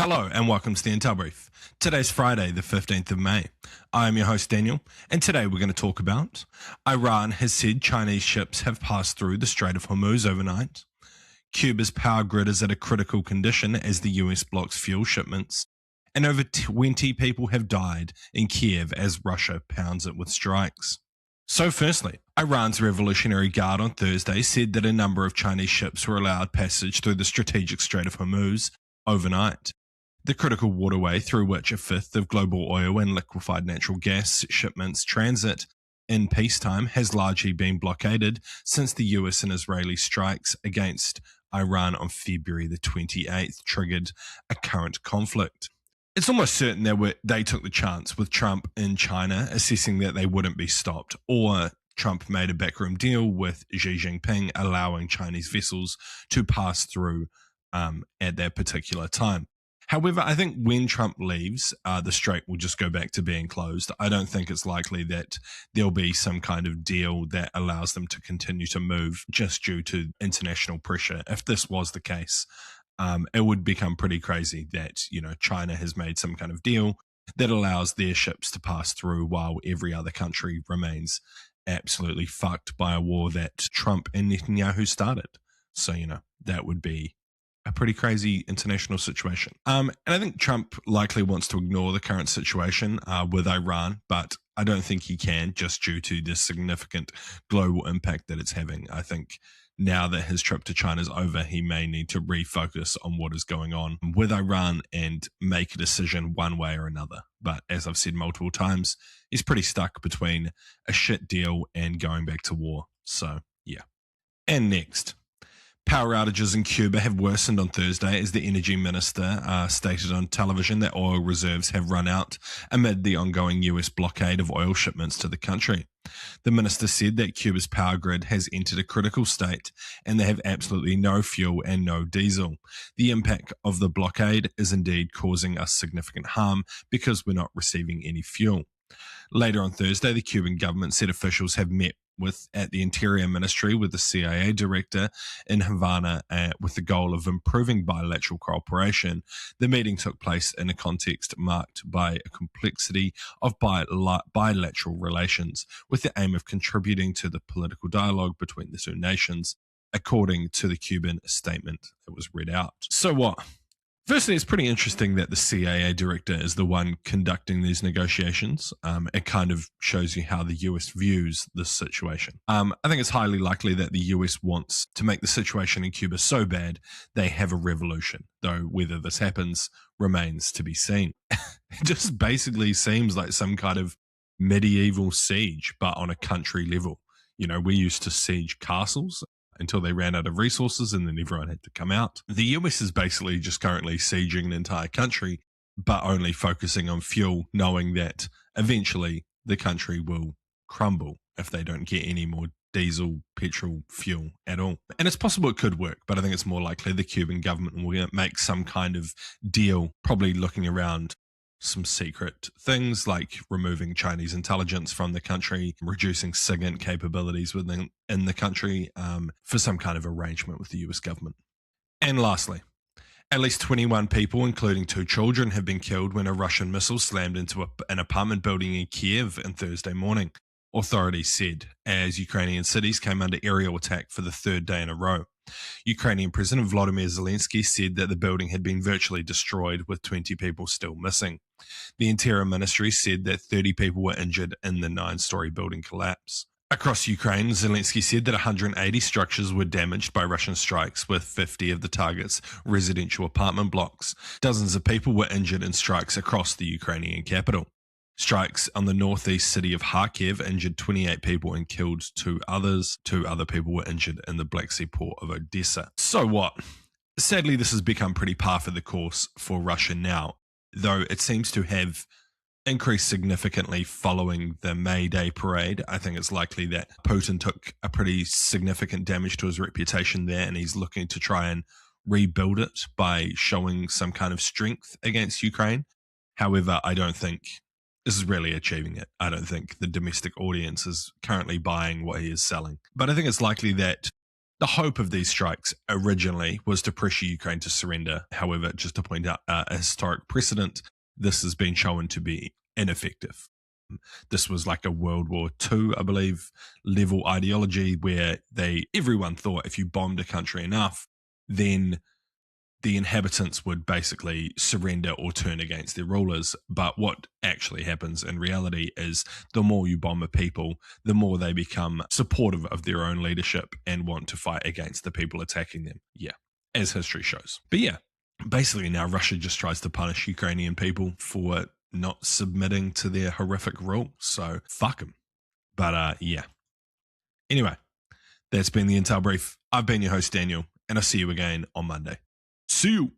Hello and welcome to the Intel Brief. Today's Friday, the 15th of May. I am your host, Daniel, and today we're going to talk about Iran has said Chinese ships have passed through the Strait of Hormuz overnight. Cuba's power grid is at a critical condition as the US blocks fuel shipments. And over 20 people have died in Kyiv as Russia pounds it with strikes. So firstly, Iran's Revolutionary Guard on Thursday said that a number of Chinese ships were allowed passage through the strategic Strait of Hormuz overnight. The critical waterway through which a fifth of global oil and liquefied natural gas shipments transit in peacetime has largely been blockaded since the US and Israeli strikes against Iran on February the 28th triggered a current conflict. It's almost certain that they took the chance with Trump in China assessing that they wouldn't be stopped, or Trump made a backroom deal with Xi Jinping allowing Chinese vessels to pass through at that particular time. However, I think when Trump leaves, the strait will just go back to being closed. I don't think it's likely that there'll be some kind of deal that allows them to continue to move just due to international pressure. If this was the case, it would become pretty crazy that, China has made some kind of deal that allows their ships to pass through while every other country remains absolutely fucked by a war that Trump and Netanyahu started. So, that would be a pretty crazy international situation. And I think Trump likely wants to ignore the current situation with Iran, but I don't think he can just due to the significant global impact that it's having. I think now that his trip to China is over, he may need to refocus on what is going on with Iran and make a decision one way or another. But as I've said multiple times, he's pretty stuck between a shit deal and going back to war. So, yeah. And next. Power outages in Cuba have worsened on Thursday as the energy minister stated on television that oil reserves have run out amid the ongoing US blockade of oil shipments to the country. The minister said that Cuba's power grid has entered a critical state and they have absolutely no fuel and no diesel. The impact of the blockade is indeed causing us significant harm because we're not receiving any fuel. Later on Thursday, the Cuban government said officials have met at the Interior Ministry with the CIA director in Havana with the goal of improving bilateral cooperation. The meeting took place in a context marked by a complexity of bilateral relations with the aim of contributing to the political dialogue between the two nations, according to the Cuban statement that was read out. So what? Firstly, it's pretty interesting that the CIA director is the one conducting these negotiations. It kind of shows you how the US views this situation. I think it's highly likely that the US wants to make the situation in Cuba so bad they have a revolution, though whether this happens remains to be seen. It just basically seems like some kind of medieval siege, but on a country level. We used to siege castles until they ran out of resources and then everyone had to come out. The US is basically just currently sieging an entire country, but only focusing on fuel, knowing that eventually the country will crumble if they don't get any more diesel, petrol, fuel at all. And it's possible it could work, but I think it's more likely the Cuban government will make some kind of deal, probably looking around some secret things like removing Chinese intelligence from the country, reducing SIGINT capabilities in the country for some kind of arrangement with the US government. And lastly, at least 21 people, including 2 children, have been killed when a Russian missile slammed into an apartment building in Kyiv on Thursday morning, authorities said, as Ukrainian cities came under aerial attack for the third day in a row. Ukrainian President Volodymyr Zelensky said that the building had been virtually destroyed with 20 people still missing. The Interior Ministry said that 30 people were injured in the 9-story building collapse. Across Ukraine, Zelensky said that 180 structures were damaged by Russian strikes, with 50 of the targets residential apartment blocks. Dozens of people were injured in strikes across the Ukrainian capital. Strikes on the northeast city of Kharkiv injured 28 people and killed 2 others. 2 other people were injured in the Black Sea port of Odessa. So what? Sadly, this has become pretty par for the course for Russia now, though it seems to have increased significantly following the May Day parade. I think it's likely that Putin took a pretty significant damage to his reputation there, and he's looking to try and rebuild it by showing some kind of strength against Ukraine. However, I don't think this is really achieving it. I don't think the domestic audience is currently buying what he is selling. But I think it's likely that The hope of these strikes originally was to pressure Ukraine to surrender. However, just to point out a historic precedent, this has been shown to be ineffective. This was like a World War II, I believe, level ideology where everyone thought if you bombed a country enough, then the inhabitants would basically surrender or turn against their rulers. But what actually happens in reality is the more you bomb a people, the more they become supportive of their own leadership and want to fight against the people attacking them. Yeah, as history shows. But yeah, basically now Russia just tries to punish Ukrainian people for not submitting to their horrific rule. So fuck them. But yeah. Anyway, that's been the Intel Brief. I've been your host, Daniel, and I'll see you again on Monday. See you.